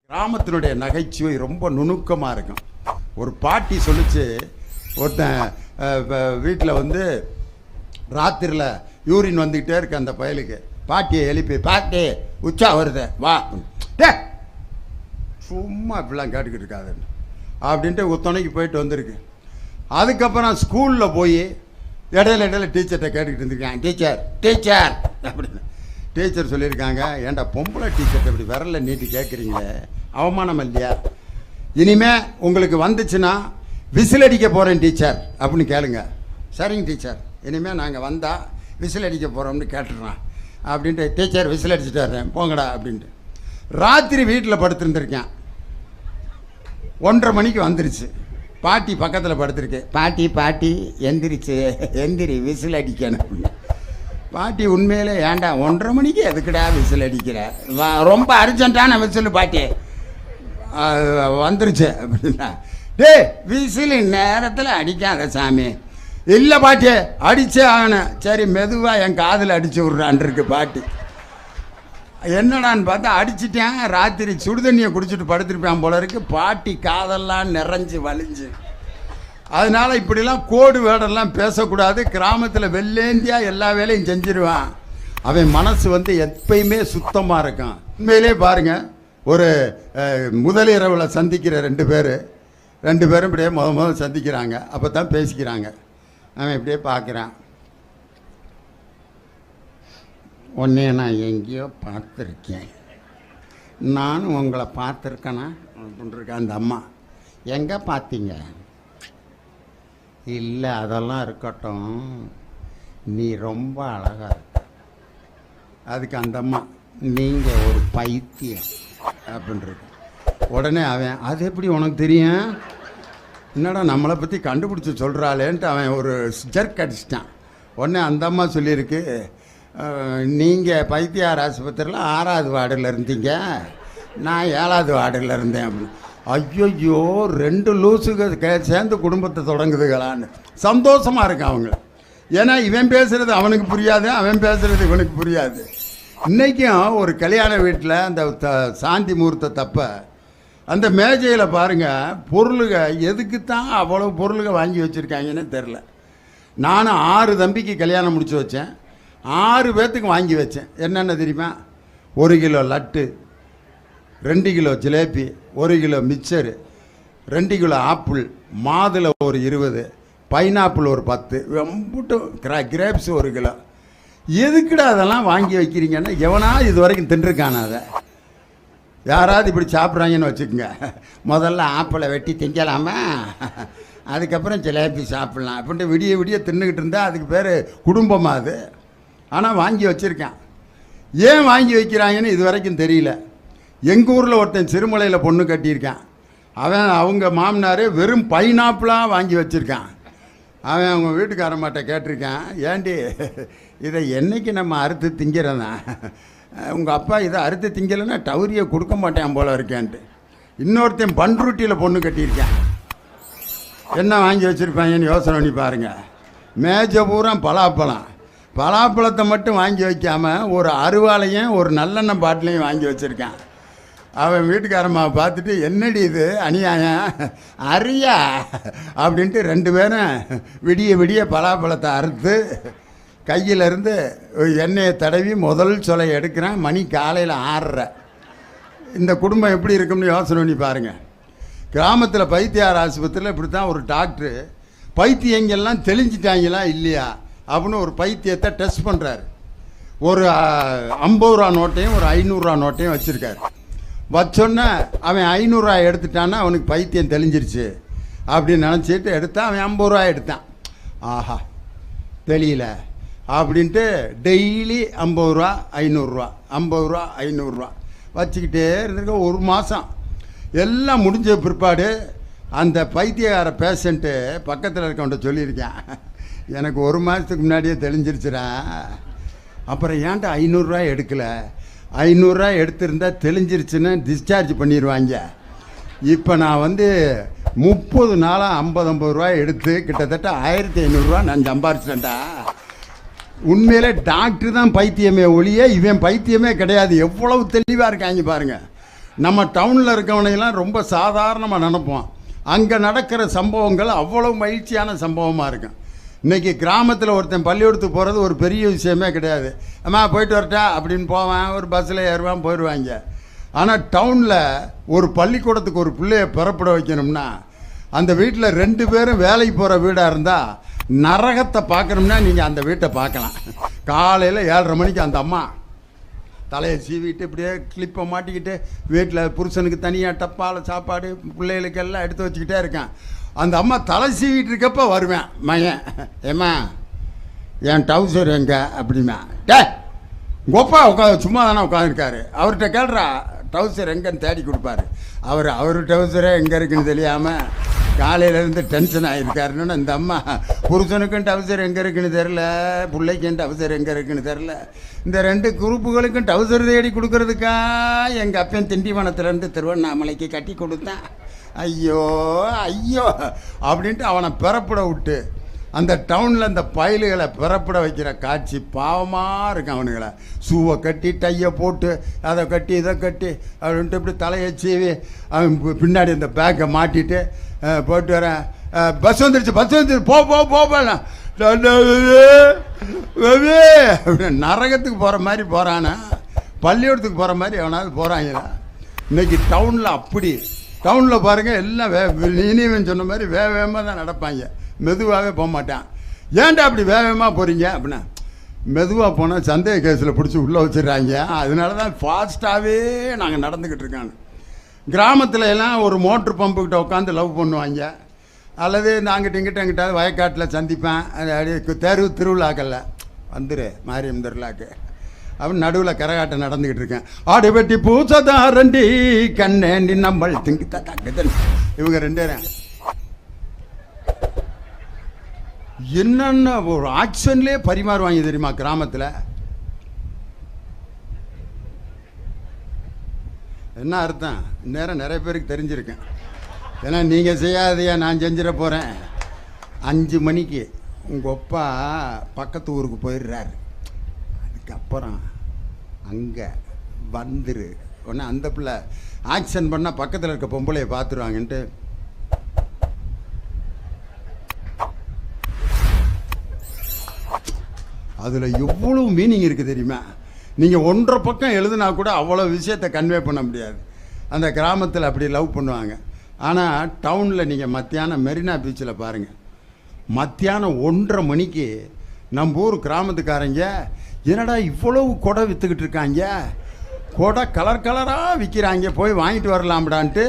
கிராமத்தினுடைய நகைச்சுவை ரொம்ப நுணுக்கமாக இருக்கும். ஒரு பாட்டி சொல்லிச்சு, ஒருத்தன் வீட்டில் வந்து ராத்திரியில் யூரின் வந்துக்கிட்டே இருக்கு அந்த பயலுக்கு. பாட்டியை எழுப்பி, பாட்டி உச்சா வருது வா, டே சும்மா இப்படிலாம் கேட்டுக்கிட்டு இருக்காதுன்னு அப்படின்ட்டு துணைக்கு போயிட்டு வந்திருக்கு. அதுக்கப்புறம் ஸ்கூலில் போய் இடையில டீச்சர்கிட்ட கேட்டுக்கிட்டு இருந்திருக்கேன், டீச்சர் டீச்சர் அப்படின்னு. டீச்சர் சொல்லியிருக்காங்க, ஏன்டா பொம்பளை டீச்சர்கிட்ட இப்படி விரல நீட்டி கேட்குறீங்களே, அவமானம் இல்லையா? இனிமே உங்களுக்கு வந்துச்சுன்னா விசில் அடிக்க போகிறேன் டீச்சர் அப்படின்னு கேளுங்க. சரிங்க டீச்சர், இனிமேல் நாங்கள் வந்தால் விசில் அடிக்க போகிறோம்னு கேட்டுடுறான் அப்படின்ட்டு, டீச்சர் விசில் அடிச்சுட்டு வர்றேன் போங்கடா அப்படின்ட்டு. ராத்திரி வீட்டில் படுத்துருந்துருக்கேன். 1:30 மணிக்கு வந்துருச்சு. பாட்டி பக்கத்தில் படுத்துருக்கு. பாட்டி பாட்டி எந்திரிச்சு எந்திரி விசில் அடிக்கணும். பாட்டி உண்மையிலே ஏன்டா 1:30 மணிக்கு எதுக்குடா விசில் அடிக்கிற, ரொம்ப அர்ஜென்ட்டான விசில் பாட்டி வந்துருச்சு அப்படின்னா, டே விசில் நேரத்தில் அடிக்காத சாமி. இல்லை பாட்டி அடிச்சே ஆகணும். சரி மெதுவாக என் காதில் அடிச்சு விட்றான் இருக்கு பாட்டி. என்னடான்னு பார்த்தா அடிச்சிட்டேன். ராத்திரி சுடுதண்ணியை குடிச்சிட்டு படுத்துருப்பேன் போல இருக்கு. பாட்டி காதெல்லாம் நிறைஞ்சு வலிஞ்சு. அதனால் இப்படிலாம் கோடு வேடெல்லாம் பேசக்கூடாது. கிராமத்தில் வெள்ளேந்தியா எல்லா வேலையும் செஞ்சிருவான். அவன் மனசு வந்து எப்பயுமே சுத்தமாக இருக்கான். உண்மையிலே பாருங்கள், ஒரு முதலிரவில் சந்திக்கிற ரெண்டு பேரும் இப்படியே முதல் சந்திக்கிறாங்க. அப்போ தான் பேசிக்கிறாங்க. அவன் இப்படியே பார்க்குறான். உன்னைய நான் எங்கேயோ பார்த்துருக்கேன், நானும் உங்களை பார்த்துருக்கேனா அப்படின்ட்டுருக்கேன். அந்த அம்மா, எங்கே பார்த்தீங்க? இல்லை அதெல்லாம் இருக்கட்டும், நீ ரொம்ப அழகாக இருக்க. அதுக்கு அந்த அம்மா, நீங்கள் ஒரு பைத்தியம் அப்படின்ட்டு. உடனே அவன், அது எப்படி உனக்கு தெரியும்? என்னடா நம்மளை பற்றி கண்டுபிடிச்சி சொல்கிறாளேன்ட்டு அவன் ஒரு ஜர்க் அடிச்சிட்டான். உடனே அந்த அம்மா சொல்லியிருக்கு, நீங்கள் பைத்தியார் ஆஸ்பத்திரியில் 6வது வார்டில் இருந்தீங்க, நான் 7வது வார்டில் இருந்தேன் அப்படின்னு. ஐயோ 2 லூசுக சேர்ந்து குடும்பத்தை தொடங்குதுகளான்னு சந்தோஷமாக இருக்கு அவங்க. ஏன்னா இவன் பேசுகிறது அவனுக்கு புரியாது, அவன் பேசுகிறது இவனுக்கு புரியாது. இன்றைக்கும் ஒரு கல்யாண வீட்டில் அந்த சாந்தி முகூர்த்த தப்ப அந்த மேஜையில் பாருங்கள், பொருளுக எதுக்குத்தான் அவ்வளோ பொருளுக வாங்கி வச்சுருக்காங்கன்னு தெரில. நானும் 6 தம்பிக்கு கல்யாணம் முடிச்சு வச்சேன். 6 பேர்த்துக்கு வாங்கி வச்சேன். என்னென்ன தெரியுமா? 1 kilo laddu, 2 kilo jalebi, 1 kilo mixture, 2 kilo apple, மாதுளை ஒரு 20, பைனாப்பிள் ஒரு 10, ரொம்பட்டும் கிரேப்ஸ் 1 கிலோ. எதுக்குடா அதெல்லாம் வாங்கி வைக்கிறீங்கன்னா, எவனா இது வரைக்கும் தின்றுருக்கான அதை யாராவது இப்படி சாப்பிட்றாங்கன்னு வச்சுக்கோங்க. முதல்ல ஆப்பிளை வெட்டி திங்கலாமா, அதுக்கப்புறம் ஜிலேபி சாப்பிட்லாம் அப்படின்ட்டு விடிய தின்னுக்கிட்டு இருந்தால் அதுக்கு பேர் குடும்பமாக அது. ஆனால் வாங்கி வச்சுருக்கேன். ஏன் வாங்கி வைக்கிறாங்கன்னு இது வரைக்கும் தெரியல. எங்கள் ஊரில் ஒருத்தன் சிறுமலையில் பொண்ணு கட்டியிருக்கான். அவங்க மாமனார் வெறும் பைனாப்பிளாக வாங்கி வச்சுருக்கான். அவன் அவங்க வீட்டுக்காரமாட்ட கேட்டிருக்கான், ஏண்டி இதை என்றைக்கு நம்ம அறுத்து திங்கிறதான், உங்கள் அப்பா இதை அறுத்து திங்கலைன்னா டவுரியை கொடுக்க மாட்டேன் போல இருக்கேன்ட்டு. இன்னொருத்தன் பன்ருட்டியில் பொண்ணு கட்டியிருக்கேன். என்ன வாங்கி வச்சுருப்பாங்கன்னு யோசனை பண்ணி பாருங்கள். மேஜை பூரா பலாப்பழத்தை மட்டும் வாங்கி வைக்காமல் ஒரு அருவாளையும் ஒரு நல்லெண்ணெய் பாட்டிலையும் வாங்கி வச்சுருக்கான். அவன் வீட்டுக்காரம்மாவை பார்த்துட்டு, என்னடி இது அநியாயம், அறியா அப்படின்ட்டு 2 பேரும் விடிய பலாப்பழத்தை அறுத்து கையிலேருந்து எண்ணெயை தடவி முதல் சொலை எடுக்கிறான். மணி காலையில் 6:30. இந்த குடும்பம் எப்படி இருக்கும்னு யோசனை பண்ணி பாருங்கள். கிராமத்தில் பைத்தியார் ஆஸ்பத்திரியில் இப்படி தான் ஒரு டாக்டரு பைத்தியங்கள்லாம் தெளிஞ்சிட்டாங்களா இல்லையா அப்படின்னு ஒரு பைத்தியத்தை டெஸ்ட் பண்ணுறாரு. ஒரு 50 ரூபா நோட்டையும் ஒரு 500 ரூபா நோட்டையும் வச்சுருக்காரு. வச்சோன்னே அவன் 500 ரூபா எடுத்துட்டான்னா அவனுக்கு பைத்தியம் தெளிஞ்சிருச்சு அப்படின்னு நினச்சிட்டு எடுத்தான். அவன் 50 ரூபா எடுத்தான். ஆஹா தெரியல அப்படின்ட்டு டெய்லி 50 ரூபா 500 ரூபா 50 ரூபா 500 ரூபா வச்சுக்கிட்டே இருந்திருக்க. 1 மாதம் எல்லாம் முடிஞ்ச பிற்பாடு அந்த பைத்தியக்கார பேஷண்ட்டு பக்கத்தில் இருக்கவன்ட்ட சொல்லியிருக்கேன், எனக்கு 1 மாதத்துக்கு முன்னாடியே தெளிஞ்சிருச்சுடா, அப்புறம் ஏன்டா 500 ரூபா எடுக்கலை, 500 ரூபா எடுத்திருந்தால் தெளிஞ்சிருச்சுன்னு டிஸ்சார்ஜ் பண்ணிடுவாங்க. இப்போ நான் 30 நாளாக 50 ரூபா எடுத்து கிட்டத்தட்ட 1500 ரூபா நான் சம்பாரிச்சிட்டேன்டா. உண்மையிலே டாக்டர் தான் பைத்தியமே ஒழிய இவன் பைத்தியமே கிடையாது. எவ்வளவு தெளிவாக இருக்காங்க பாருங்கள். நம்ம டவுனில் இருக்கவனையெல்லாம் ரொம்ப சாதாரணமாக நினைப்போம். அங்கே நடக்கிற சம்பவங்கள் அவ்வளோ மகிழ்ச்சியான சம்பவமாக இருக்கும். இன்றைக்கி கிராமத்தில் ஒருத்தன் பள்ளிக்கூடத்துக்கு போகிறது ஒரு பெரிய விஷயமே கிடையாது. அம்மா போயிட்டு வரட்டா அப்படின்னு போவான், ஒரு பஸ்ஸில் ஏறுவான், போயிடுவாங்க. ஆனால் டவுனில் ஒரு பள்ளிக்கூடத்துக்கு ஒரு பிள்ளையை பெறப்பட வைக்கணும்னா அந்த வீட்டில் 2 பேரும் வேலைக்கு போகிற வீடாக இருந்தால் நரகத்தை பார்க்கணும்னா நீங்கள் அந்த வீட்டை பார்க்கலாம். காலையில் 7:30 மணிக்கு அந்த அம்மா தலையை சீவிட்டு இப்படியே கிளிப்பை மாட்டிக்கிட்டு வீட்டில் புருஷனுக்கு தனியாக டப்பால் சாப்பாடு பிள்ளைகளுக்கு எல்லாம் எடுத்து வச்சுக்கிட்டே இருக்கேன். அந்த அம்மா தலை சீவிட்டு இருக்கப்போ வருவேன், மகன் ஏம்மா என் டவுசர் எங்கே அப்படிமா. டே கோப்பா சும்மா தானே உட்காந்துருக்காரு, அவர்கிட்ட கேள்றா டவுசர் எங்கன்னு தேடி கொடுப்பாரு. அவர் டவுசரே எங்கே இருக்குன்னு தெரியாமல் காலையிலேருந்து டென்ஷன் ஆகிருக்காருன்னு இந்த அம்மா புருஷனுக்கும் டவுசர் எங்கே இருக்குன்னு தெரில, பிள்ளைக்கும் டவுசர் எங்கே இருக்குன்னு தெரில, இந்த 2 குரூப்புகளுக்கும் டவுசர் தேடி கொடுக்கறதுக்கா எங்கள் அப்பன் திண்டிவனத்துலேருந்து திருவண்ணாமலைக்கு கட்டி கொடுத்தேன். ஐயோ ஐயோ அப்படின்ட்டு அவனை பிறப்பட விட்டு அந்த டவுனில் அந்த பயலுகளை பிறப்பட வைக்கிற காட்சி பாவமாக இருக்கும். அவனுங்களை ஷூவை கட்டி டையை போட்டு அதை கட்டி இதை கட்டி அப்படின்ட்டு இப்படி தலையை சீவி அவன் பின்னாடி அந்த பேக்கை மாட்டிட்டு போட்டு வரேன். பஸ் வந்துருச்சு போகலாம் நரகத்துக்கு போகிற மாதிரி போகிறானா, பள்ளிக்கூடத்துக்கு போகிற மாதிரி எவனாவது போகிறாங்களா? இன்றைக்கி டவுனில் அப்படி டவுனில் பாருங்கள் எல்லாம் இனிவன் சொன்ன மாதிரி வேகமாக தான் நடப்பாங்க, மெதுவாகவே போக மாட்டான். ஏன்டா அப்படி வேகமாக போகிறீங்க அப்படின்னா, மெதுவாக போனால் சந்தேக கேஸில் பிடிச்சி உள்ளே வச்சிடுறாங்க, அதனால தான் ஃபாஸ்ட்டாகவே நாங்கள் நடந்துக்கிட்டு இருக்காங்க. கிராமத்தில் எல்லாம் ஒரு மோட்ரு பம்புக்கிட்ட உட்காந்து லவ் பண்ணுவாங்க, அல்லது நாங்கிட்ட எங்கிட்டாவது வயக்காட்டில் சந்திப்பேன். அது திருவிழாக்கல்ல வந்துரு மாரியம் திருவிழாக்கு அப்படின்னு நடுவில் கரகாட்டம் நடந்துக்கிட்டு இருக்கேன். ஆடு வெட்டி பூசதாரண்டி கண்ணேண்டி நம்பள் திங்கி தக்கதன் இவங்க 2 பேரும் என்னென்ன ஒரு ஆக்ஷன்லேயே பரிமாறுவாங்க தெரியுமா கிராமத்தில். என்ன அர்த்தம் நேரம் நிறைய பேருக்கு தெரிஞ்சிருக்கேன். ஏன்னா நீங்கள் செய்யாதையா நான் செஞ்சிட போகிறேன். 5 மணிக்கு உங்கள் அப்பா பக்கத்து ஊருக்கு போயிடுறாரு, அதுக்கப்புறம் அங்கே வந்துரு உடனே அந்த பிள்ளை ஆக்ஷன் பண்ணால் பக்கத்தில் இருக்க பொம்பளையை பார்த்துருவாங்கன்ட்டு அதில் எவ்வளோ மீனிங் இருக்குது தெரியுமா. நீங்கள் 1.5 பக்கம் எழுதுனா கூட அவ்வளோ விஷயத்தை கன்வே பண்ண முடியாது. அந்த கிராமத்தில் அப்படி லவ் பண்ணுவாங்க. ஆனால் டவுனில் நீங்கள் மத்தியானம் மெரினா பீச்சில் பாருங்கள், மத்தியானம் 1:30 மணிக்கு நம்ம ஊர் கிராமத்துக்காரங்க என்னடா இவ்வளவு கொடை விற்றுக்கிட்டு இருக்காங்க, கொடை கலர் கலராக விற்கிறாங்க, போய் வாங்கிட்டு வரலாம்டான்ட்டு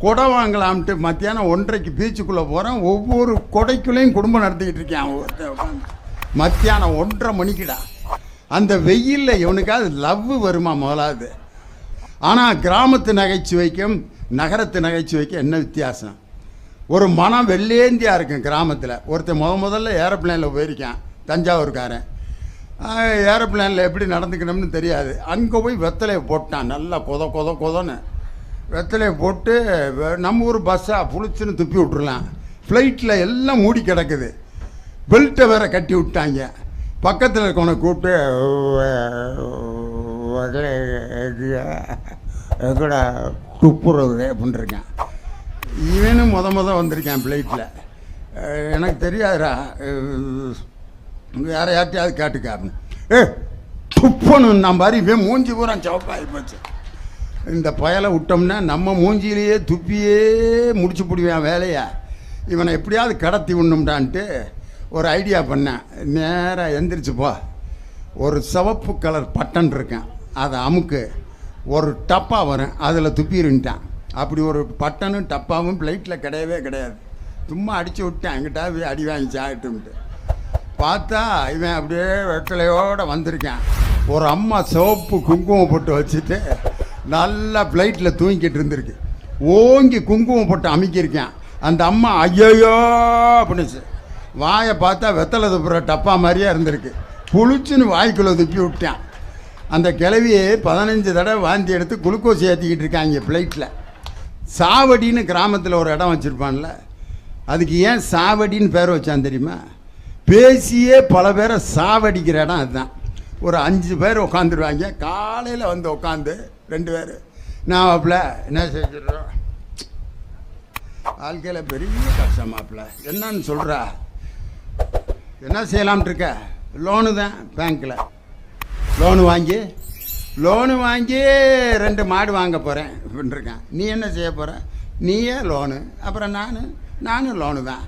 கொடை வாங்கலாம்ட்டு மத்தியானம் 1:30க்கு பீச்சுக்குள்ளே போகிறேன். ஒவ்வொரு கொடைக்குள்ளேயும் குடும்பம் நடத்திக்கிட்டு இருக்கேன். மத்தியானம் 1:30 மணிக்குடா. அந்த வெயிலில் இவனுக்காவது லவ் வருமா முதலாவது? ஆனால் கிராமத்து நகைச்சுவைக்கும் நகரத்து நகைச்சுவைக்கும் என்ன வித்தியாசம்? ஒரு மனம் வெள்ளேந்தியாக இருக்கும் கிராமத்தில். ஒருத்தர் முதல்ல ஏரோப்ளேனில் போயிருக்கான், தஞ்சாவூர்காரன். ஏரோப்ளேனில் எப்படி நடந்துக்கணும்னு தெரியாது. அங்கே போய் வெத்தலையை போட்டான், நல்லா கொதன்னு வெத்தலையை போட்டு நம்ம ஊர் பஸ்ஸாக புளிச்சுன்னு துப்பி விட்டுருலாம். ஃப்ளைட்டில் எல்லாம் மூடி கிடக்குது, பெல்ட்டை வேற கட்டி விட்டாங்க. பக்கத்தில் இருக்கவனை கூப்பிட்டு எங்கடா துப்புறது அப்படின்ட்டுருக்கேன். இவனும் வந்திருக்கேன் ஃப்ளைட்டில். எனக்கு தெரியாதுடா, வேற யார்ட்டையாவது கேட்டுக்க அப்படின்னு. துப்பணும் நான் பாரு, இவன் மூஞ்சி பூரா சவப்பாகி போச்சு. இந்த பயலை விட்டோம்னா நம்ம மூஞ்சியிலேயே துப்பியே முடிச்சு பிடிவேன் வேலையை. இவனை எப்படியாவது கடத்தி விடணும்டான்ட்டு ஒரு ஐடியா பண்ணேன். நேராக எந்திரிச்சு போ, ஒரு சிவப்பு கலர் பட்டன் இருக்கேன், அதை அமுக்கு, ஒரு டப்பா வரும், அதில் துப்பிருந்துட்டான். அப்படி ஒரு பட்டனும் டப்பாவும் ஃப்ளைட்டில் கிடையவே கிடையாது. சும்மா அடித்து விட்டேன், என்கிட்ட அடி வாங்கி சாகிட்டும்ட்டு. பார்த்தா இவன் அப்படியே வெட்டலையோடு வந்திருக்கேன். ஒரு அம்மா சிவப்பு குங்குமம் போட்டு வச்சுட்டு நல்லா ஃப்ளைட்டில் தூங்கிக்கிட்டு இருந்திருக்கு. ஓங்கி குங்குமம் போட்டு அமைக்கியிருக்கேன். அந்த அம்மா ஐயோ அப்படின்னுச்சு. வாயை பார்த்தா வெத்தலை துப்புற டப்பா மாதிரியே இருந்திருக்கு. புளிச்சுன்னு வாய்க்குள்ளே துப்பி விட்டேன். அந்த கிளவியை 15 தடவை வாந்தி எடுத்து குளுக்கோஸ் ஏற்றிக்கிட்டு இருக்காங்க ஃப்ளைட்டில். சாவடின்னு கிராமத்தில் ஒரு இடம் வச்சுருப்பான்ல, அதுக்கு ஏன் சாவடின்னு பேர் வச்சான் தெரியுமா? பேசியே பல பேரை சாவடிக்கிற இடம் அதுதான். ஒரு 5 பேர் உட்காந்துருவாங்க. காலையில் வந்து உட்காந்து 2 பேர் நான் மாப்பிள்ள என்ன செஞ்சிடறோம், வாழ்க்கையில் பெரிய கஷ்டம் மாப்பிள்ள என்னன்னு சொல்கிறா, என்ன செய்யலாம்னு இருக்க, லோனு தான் பேங்க்கில் லோனு வாங்கி 2 மாடு வாங்க போகிறேன் அப்படின்ட்டுருக்கேன். நீ என்ன செய்ய போகிற, நீயே லோனு, அப்புறம் நானும் லோனு தான்.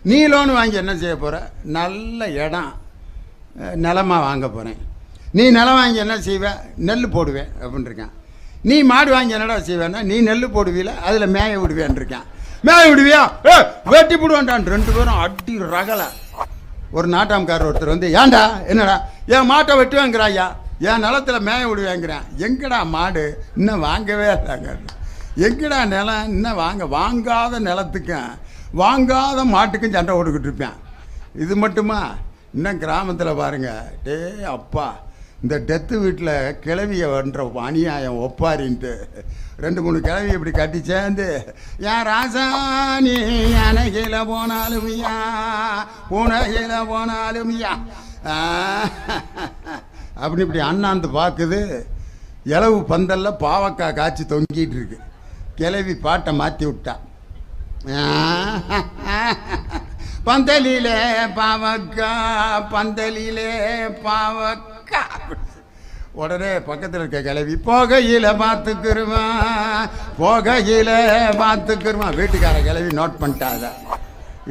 நீ லோனு வாங்கி என்ன செய்ய போகிற, நல்ல இடம் நிலமாக வாங்க போகிறேன். நீ நிலம் வாங்கி என்ன செய்வேன், நெல் போடுவேன் அப்படின்ட்டுருக்கேன். நீ மாடு வாங்கி என்னடா செய்வேன்னா, நீ நெல் போடுவீல, அதில் மேய விடுவேன் இருக்கேன். மேய விடுவியா, வெட்டி போடுவான்டான். 2 பேரும் அடி ரகலை. ஒரு நாட்டாம்காரர் ஒருத்தர் வந்து, ஏன்டா என்னடா என் மாட்டை வெட்டுவேங்கிறாயா, என் நிலத்தில் மேய விடுவேங்கிறேன். எங்கடா மாடு இன்னும் வாங்கவே இல்லைங்க, எங்கடா நிலம் இன்னும் வாங்காத நிலத்துக்கும் வாங்காத மாட்டுக்கும் சண்டை போட்டுக்கிட்டு இருப்பேன். இது மட்டுமா, இன்னும் கிராமத்தில் பாருங்கள், டே அப்பா இந்த டெத்து வீட்டில் கிளவியை வன்ற அநியாயம் ஒப்பாரின்ட்டு 2-3 கிளவி இப்படி கட்டி சேர்ந்து, என் ராசானி அணைகில போனாலுமியா உனகில போனாலுமியா அப்படி இப்படி அண்ணாந்து பார்க்குது. இலவு பந்தல்ல பாவக்காய் காய்ச்சி தொங்கிட்டு இருக்கு. கிளவி பாட்டை மாற்றி விட்டா, பந்தலிலே பாவக்கா பந்தலிலே பாவக்கா. உடனே பக்கத்தில் இருக்க கிளவி, போகையில் பார்த்துக்கிருவான். வீட்டுக்கார கிளவி நோட் பண்ணிட்டாத.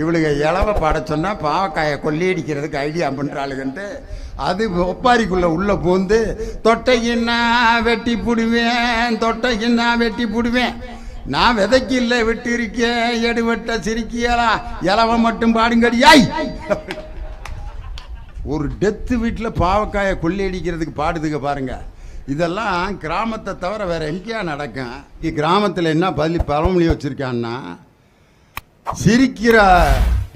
இவளுக்கு இலவை பாட சொன்னால் பாவக்காயை கொள்ளையடிக்கிறதுக்கு ஐடியா பண்ணுறாளுகன்ட்டு அது ஒப்பாரிக்குள்ளே உள்ளே பூந்து, தொட்டைக்குன்னா வெட்டி பிடுவேன், நான் விதைக்கு இல்லை விட்டு இருக்கேன், எடுவட்ட சிரிக்கியலா, இலவ மட்டும் பாடுங்கடியாய். ஒரு டெத்து வீட்டில் பாவக்காயை கொள்ளையடிக்கிறதுக்கு பாடுதுங்க பாருங்க. இதெல்லாம் கிராமத்தை தவிர வேற எங்கேயா நடக்கும். கிராமத்தில் என்ன பழமொழி வச்சிருக்கான்னா, சிரிக்கிற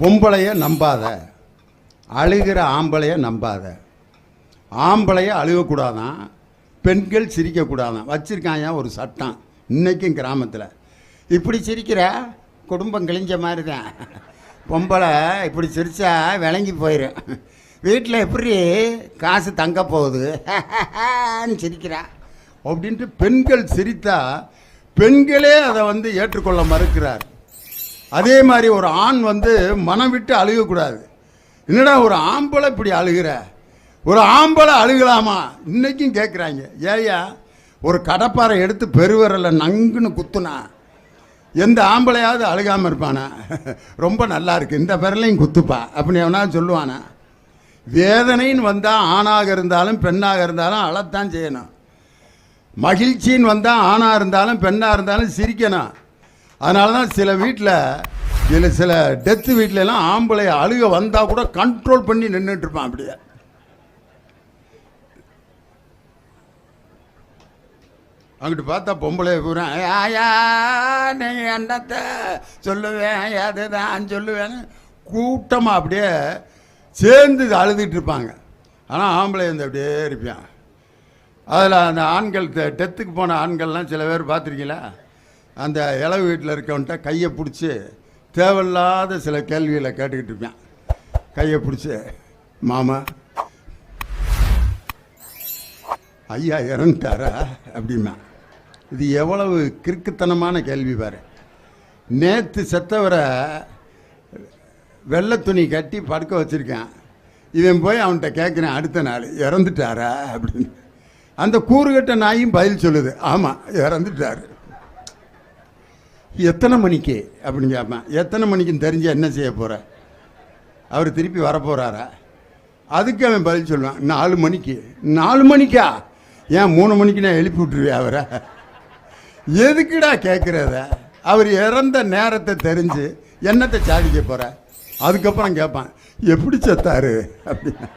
பொம்பளைய நம்பாத, அழுகிற ஆம்பளைய நம்பாத. ஆம்பளைய அழுகக்கூடாதான், பெண்கள் சிரிக்கக்கூடாதான் வச்சிருக்காங்க ஒரு சட்டம் இன்னைக்கும் கிராமத்தில். இப்படி சிரிக்கிற குடும்பம் கிழிஞ்ச மாதிரி தான். பொம்பளை இப்படி சிரிச்சா விளங்கி போயிடும். வீட்டில் எப்படி காசு தங்க போகுது சிரிக்கிறா அப்படின்ட்டு பெண்கள் சிரித்தா பெண்களே அதை வந்து ஏற்றுக்கொள்ள மறுக்கிறார். அதே மாதிரி ஒரு ஆண் வந்து மனம் விட்டு அழுகக்கூடாது. என்னடா ஒரு ஆம்பளை இப்படி அழுகிற, ஒரு ஆம்பளை அழுகலாமா இன்னைக்கும் கேட்குறாங்க. ஏயா ஒரு கடப்பாறை எடுத்து பெருவரல நங்குன்னு குத்துனா எந்த ஆம்பளையாவது அழுகாமல் இருப்பானா? ரொம்ப நல்லா இருக்கு இந்த விரலையும் குத்துப்பா அப்படின்னு எவனா சொல்லுவானா? வேதனைன்னு வந்தால் ஆணாக இருந்தாலும் பெண்ணாக இருந்தாலும் அழத்தான் செய்யணும். மகிழ்ச்சின்னு வந்தால் ஆணாக இருந்தாலும் பெண்ணாக இருந்தாலும் சிரிக்கணும். அதனால தான் சில வீட்டில் சில டெத்து வீட்டிலலாம் ஆம்பளை அழுக வந்தால் கூட கண்ட்ரோல் பண்ணி நின்றுட்டு இருப்பான். அப்படியே அங்கிட்டு பார்த்தா பொம்பளை பூரா ஆயா நீங்கள் என்னத்தை சொல்லுவேன் அதுதான் சொல்லுவேன்னு கூட்டமாக அப்படியே சேர்ந்து அழுதுகிட்டு இருப்பாங்க. ஆனால் ஆம்பளை வந்து அப்படியே இருப்பான். அதில் அந்த ஆண்கள் டெத்துக்கு போன ஆண்கள்லாம் சில பேர் பார்த்துருக்கீங்களா? அந்த இளவு வீட்டில் இருக்கவன்ட்ட கையை பிடிச்சி தேவையில்லாத சில கேள்விகளை கேட்டுக்கிட்டு இருப்பான். கையை பிடிச்சி, மாமா ஐயா இறந்துட்டாரா அப்படிமா. இது எவ்வளவு கிறுக்குத்தனமான கேள்வி பாரு. நேற்று செத்தவரை வெள்ளை துணி கட்டி படுக்க வச்சுருக்கேன். இவன் போய் அவன்கிட்ட கேட்குறேன் அடுத்த நாள் இறந்துட்டாரா அப்படின்னு. அந்த கூறுகட்ட நாயும் பதில் சொல்லுது, ஆமாம் இறந்துட்டார். எத்தனை மணிக்கு அப்படின்னு கேட்பேன். எத்தனை மணிக்குன்னு தெரிஞ்சு என்ன செய்ய போகிற, அவர் திருப்பி வரப்போகிறாரா? அதுக்கு அவன் பதில் சொல்லுவான் 4 மணிக்கு. 4 மணிக்கா? ஏன் 3 மணிக்கு நான் எழுப்பி விட்டுருவேன் அவரை? எதுக்குடா கேட்குறத? அவர் இறந்த நேரத்தை தெரிஞ்சு என்னத்தை சாதிக்க போகிற? அதுக்கப்புறம் கேட்பான் எப்படி செத்தாரு அப்படின்னு.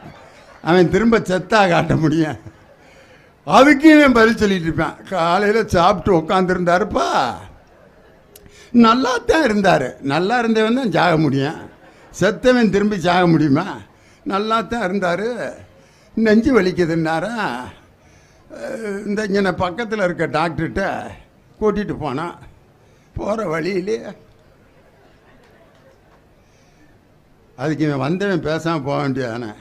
அவன் திரும்ப செத்தா காட்ட முடியும்? அதுக்கு இவன் பதில் சொல்லிட்டு இருப்பான். காலையில் சாப்பிட்டு உட்காந்துருந்தாருப்பா, நல்லாத்தான் இருந்தார். நல்லா இருந்தவன் தான் சாக முடியும், செத்தவன் திரும்பி சாக முடியுமா? நல்லாத்தான் இருந்தார், நெஞ்சு வலிக்குதுன்னாரா. இந்த இங்கே பக்கத்தில் இருக்க டாக்டர்கிட்ட கூட்டிகிட்டு போனான். போகிற வழியிலே அதுக்கு இவன் வந்தவன் பேசாமல் போக வேண்டியதானே,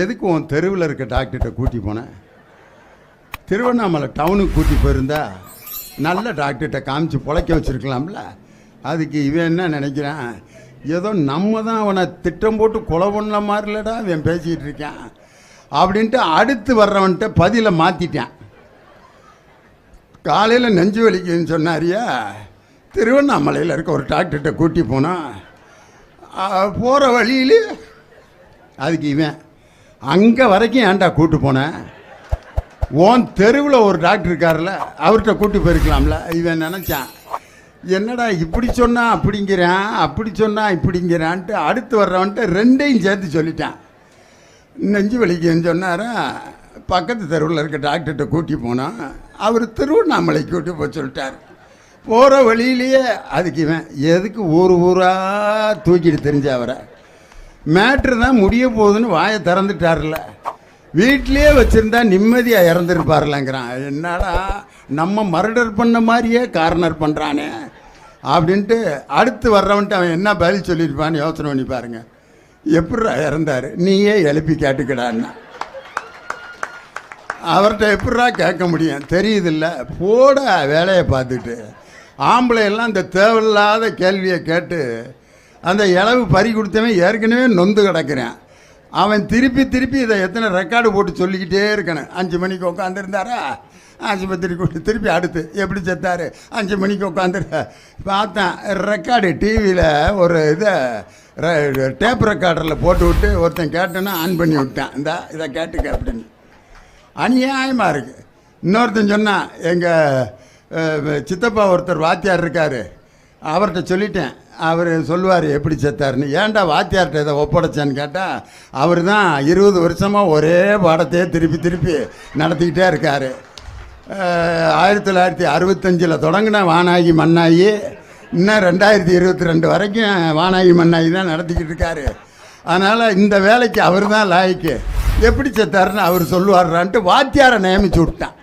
எதுக்கு உன் தெருவில் இருக்க டாக்டர்கிட்ட கூட்டி போனேன்? திருவண்ணாமலை டவுனுக்கு கூட்டி போயிருந்தா நல்ல டாக்டர்கிட்ட காமிச்சு பிழைக்க வச்சுருக்கலாம்ல. அதுக்கு இவன் என்ன நினைக்கிறான், ஏதோ நம்ம தான் அவனை திட்டம் போட்டு கொலை பண்ண மாதிரி இல்லடா இவன் பேசிக்கிட்டு இருக்கான் அப்படின்ட்டு அடுத்து வர்றவன்ட்ட பதிலை மாற்றிட்டான். காலையில் நெஞ்சு வலிக்குன்னு சொன்னாரியா, திருவண்ணாமலையில் இருக்க ஒரு டாக்டர்கிட்ட கூட்டி போனான். போகிற வழியிலே அதுக்கு இவன் அங்கே வரைக்கும் ஏன்டா கூட்டி போனேன், ஓன் தெருவில் ஒரு டாக்டர் இருக்கார்ல அவர்கிட்ட கூட்டி போயிருக்கலாம்ல. இவன் நினச்சான், என்னடா இப்படி சொன்னா அப்படிங்கிறான், அப்படி சொன்னா இப்படிங்கிறான்ட்டு அடுத்து வர்றவன்ட்டு ரெண்டையும் சேர்த்து சொல்லிட்டான். நெஞ்சு வலிக்குன்னு சொன்னாரா, பக்கத்து தெருவில் இருக்க டாக்டர்கிட்ட கூட்டி போனான். அவர் திருவண்ணாமலைக்கு கூட்டி போய் சொல்லிட்டார். போகிற வழியிலேயே அதுக்கு இவன் எதுக்கு ஊராக தூக்கிட்டு தெரிஞ்ச அவரை, மேட்ரு தான் முடிய போகுதுன்னு வாயை திறந்துட்டார்ல, வீட்டிலே வச்சுருந்தா நிம்மதியாக இறந்துருப்பார்லங்கிறான். என்னடா நம்ம மர்டர் பண்ண மாதிரியே கார்னர் பண்ணுறானே அப்படின்ட்டு அடுத்து வர்றவன்ட்டு அவன் என்ன பதில் சொல்லியிருப்பான்னு யோசனை பண்ணி பாருங்க. எப்பட்றா இறந்தார், நீயே எழுப்பி கேட்டுக்கிடான்னா அவர்கிட்ட எப்பட்றா கேட்க முடியும், தெரியுதில்ல, போட வேலையை பார்த்துட்டு. ஆம்பளையெல்லாம் இந்த தேவையில்லாத கேள்வியை கேட்டு அந்த இளவு பறி கொடுத்தவன் ஏற்கனவே நொந்து கிடக்கிறேன். அவன் திருப்பி திருப்பி இதை எத்தனை ரெக்கார்டு போட்டு சொல்லிக்கிட்டே இருக்கணும். 5 மணிக்கு உட்காந்துருந்தாரா, ஆஸ்பத்திரி கூட்டு திருப்பி அடுத்து எப்படி செத்தார், 5 மணிக்கு உட்காந்துரு பார்த்தேன். ரெக்கார்டு டிவியில் ஒரு இதை டேப் ரெக்கார்டரில் போட்டு விட்டு ஒருத்தன் கேட்டேன்னா ஆன் பண்ணி விட்டேன், இதை கேட்டுக்க அப்படின்னு. அநியாயமாக இருக்குது. இன்னொருத்தன் சொன்னான், எங்கள் சித்தப்பா ஒருத்தர் வாத்தியார் இருக்கார், அவர்கிட்ட சொல்லிட்டேன், அவர் சொல்லுவார் எப்படி செத்தாருன்னு. ஏன்டா வாத்தியார்கிட்ட இதை ஒப்படைச்சேன்னு கேட்டால், அவர் தான் 20 வருஷமாக ஒரே பாடத்தையே திருப்பி திருப்பி நடத்திக்கிட்டே இருக்கார். 1965 தொடங்கின வானாகி மண்ணாகி இன்னும் 2022 வரைக்கும் வானாகி மண்ணாகி தான் நடத்திக்கிட்டு இருக்காரு. அதனால் இந்த வேலைக்கு அவர் தான் லாய்க்கு, எப்படி செத்தாருன்னு அவர் சொல்லுவார்றான்ட்டு வாத்தியாரை நியமிச்சு விட்டான்.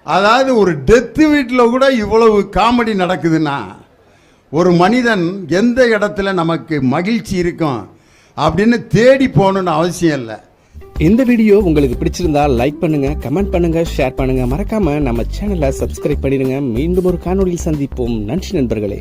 அதாவது ஒரு டெத்து வீட்டில் கூட இவ்வளவு காமெடி நடக்குதுன்னா, ஒரு மனிதன் எந்த இடத்துல நமக்கு மகிழ்ச்சி இருக்கும் அப்படின்னு தேடி போகணுன்னு அவசியம் இல்லை. இந்த வீடியோ உங்களுக்கு பிடிச்சிருந்தா லைக் பண்ணுங்க, கமெண்ட் பண்ணுங்க, ஷேர் பண்ணுங்க. மறக்காம நம்ம சேனலை சப்ஸ்கிரைப் பண்ணிடுங்க. மீண்டும் ஒரு காணொளியில் சந்திப்போம். நன்றி நண்பர்களே.